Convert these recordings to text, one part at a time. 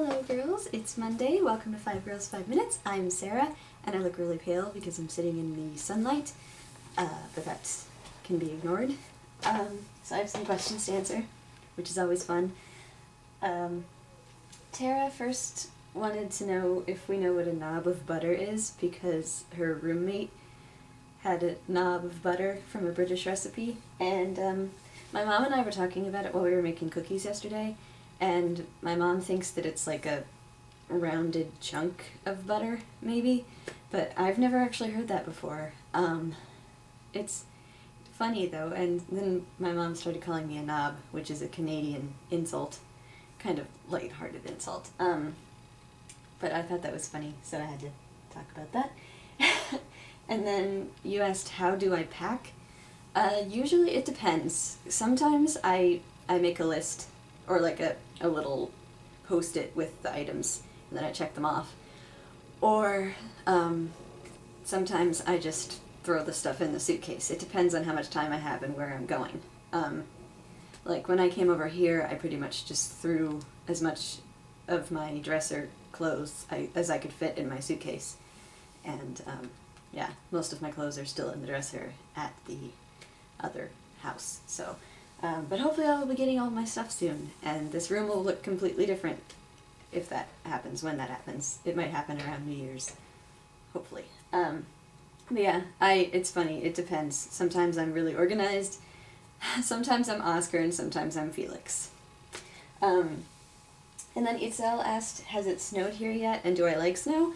Hello girls, it's Monday. Welcome to 5 Girls 5 Minutes. I'm Sarah, and I look really pale because I'm sitting in the sunlight, but that can be ignored. So I have some questions to answer, which is always fun. Tara first wanted to know if we know what a knob of butter is, because her roommate had a knob of butter from a British recipe, and my mom and I were talking about it while we were making cookies yesterday, and my mom thinks that it's like a rounded chunk of butter, maybe, but I've never actually heard that before. It's funny though, and then my mom started calling me a knob, which is a Canadian insult, kind of light-hearted insult, but I thought that was funny, so I had to talk about that. And then you asked, how do I pack? Usually it depends. Sometimes I make a list, or like a little post-it with the items, and then I check them off. Or sometimes I just throw the stuff in the suitcase. It depends on how much time I have and where I'm going. Like when I came over here, I pretty much just threw as much of my dresser clothes as I could fit in my suitcase. And yeah, most of my clothes are still in the dresser at the other house. So, but hopefully I'll be getting all my stuff soon, and this room will look completely different if that happens, when that happens. It might happen around New Year's, hopefully. But yeah, it's funny, it depends. Sometimes I'm really organized, sometimes I'm Oscar, and sometimes I'm Felix. And then Itzel asked, has it snowed here yet, and do I like snow?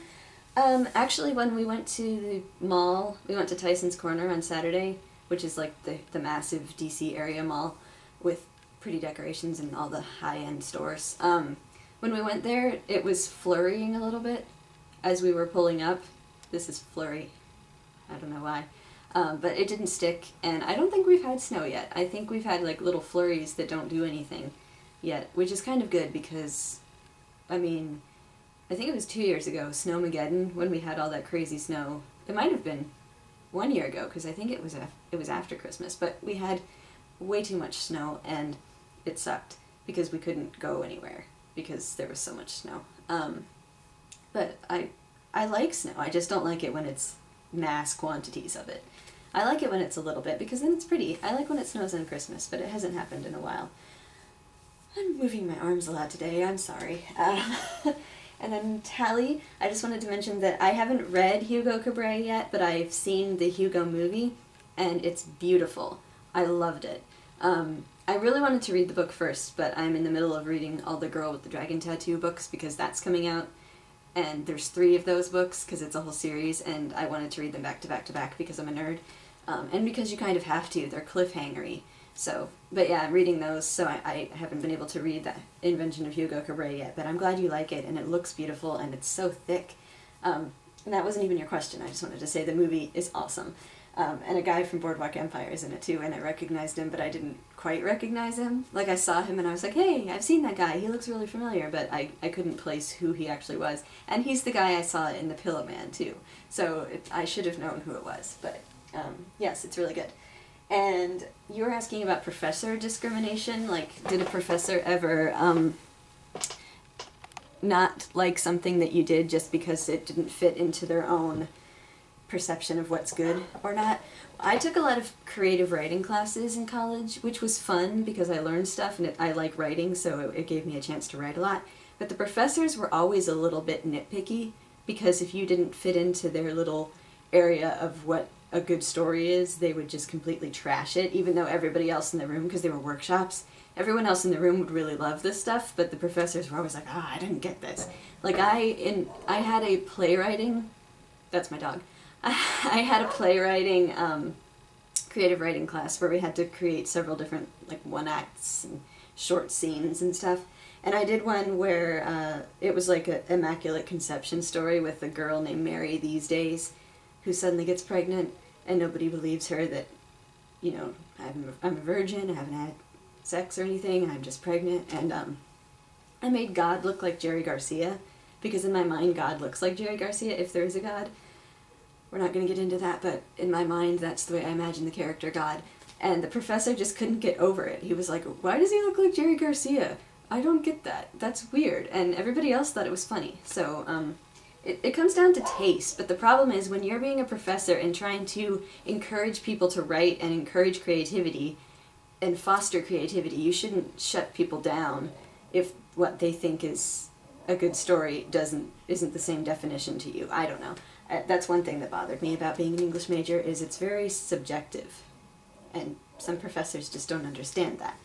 Actually, when we went to the mall, we went to Tyson's Corner on Saturday, which is like the massive DC area mall with pretty decorations and all the high-end stores. When we went there, it was flurrying a little bit as we were pulling up. This is flurry. I don't know why. But it didn't stick, and I don't think we've had snow yet. I think we've had like little flurries that don't do anything yet, which is kind of good because, I mean, I think it was 2 years ago, Snowmageddon, when we had all that crazy snow. It might have been 1 year ago, because I think it was after Christmas, but we had way too much snow, and it sucked, because we couldn't go anywhere, because there was so much snow. But I like snow, I just don't like it when it's mass quantities of it. I like it when it's a little bit, because then it's pretty. I like when it snows on Christmas, but it hasn't happened in a while. I'm moving my arms a lot today, I'm sorry. And then Tally, I just wanted to mention that I haven't read Hugo Cabret yet, but I've seen the Hugo movie, and it's beautiful. I loved it. I really wanted to read the book first, but I'm in the middle of reading all the Girl with the Dragon Tattoo books, because that's coming out, and there's 3 of those books, because it's a whole series, and I wanted to read them back to back to back, because I'm a nerd, and because you kind of have to. They're cliffhangery. So, but yeah, I'm reading those, so I haven't been able to read The Invention of Hugo Cabret yet, but I'm glad you like it, and it looks beautiful, and it's so thick. And that wasn't even your question, I just wanted to say the movie is awesome. And a guy from Boardwalk Empire is in it too, and I recognized him, but I didn't quite recognize him. Like, I saw him and I was like, hey, I've seen that guy, he looks really familiar, but I couldn't place who he actually was. And he's the guy I saw in The Pillow Man too, so I should have known who it was, but yes, it's really good. And you were asking about professor discrimination, like, did a professor ever not like something that you did just because it didn't fit into their own perception of what's good or not? I took a lot of creative writing classes in college, which was fun because I learned stuff, and I like writing, so it gave me a chance to write a lot. But the professors were always a little bit nitpicky, because if you didn't fit into their little area of what a good story is, they would just completely trash it, even though everybody else in the room, because they were workshops, everyone else in the room would really love this stuff, but the professors were always like, I didn't get this. Like, I had a playwriting, that's my dog, I had a playwriting, creative writing class where we had to create several different, like, one-acts and short scenes and stuff, and I did one where it was like an Immaculate Conception story with a girl named Mary these days, who suddenly gets pregnant, and nobody believes her that, you know, I'm a virgin, I haven't had sex or anything, I'm just pregnant, and I made God look like Jerry Garcia, because in my mind God looks like Jerry Garcia, if there is a God. We're not going to get into that, but in my mind that's the way I imagine the character God, and the professor just couldn't get over it. He was like, why does he look like Jerry Garcia? I don't get that. That's weird. And everybody else thought it was funny. So, it comes down to taste, but the problem is when you're being a professor and trying to encourage people to write and encourage creativity and foster creativity, you shouldn't shut people down if what they think is a good story isn't the same definition to you. I don't know. That's one thing that bothered me about being an English major, is it's very subjective, and some professors just don't understand that.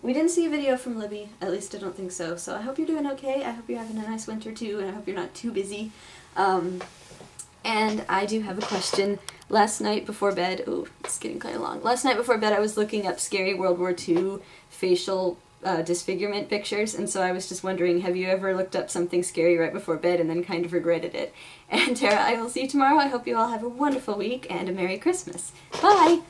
We didn't see a video from Libby, at least I don't think so, so I hope you're doing okay. I hope you're having a nice winter too, and I hope you're not too busy. And I do have a question. Last night before bed, ooh, it's getting kind of long. Last night before bed I was looking up scary World War II facial disfigurement pictures, and so I was just wondering, have you ever looked up something scary right before bed and then kind of regretted it? And Tara, I will see you tomorrow. I hope you all have a wonderful week and a Merry Christmas. Bye!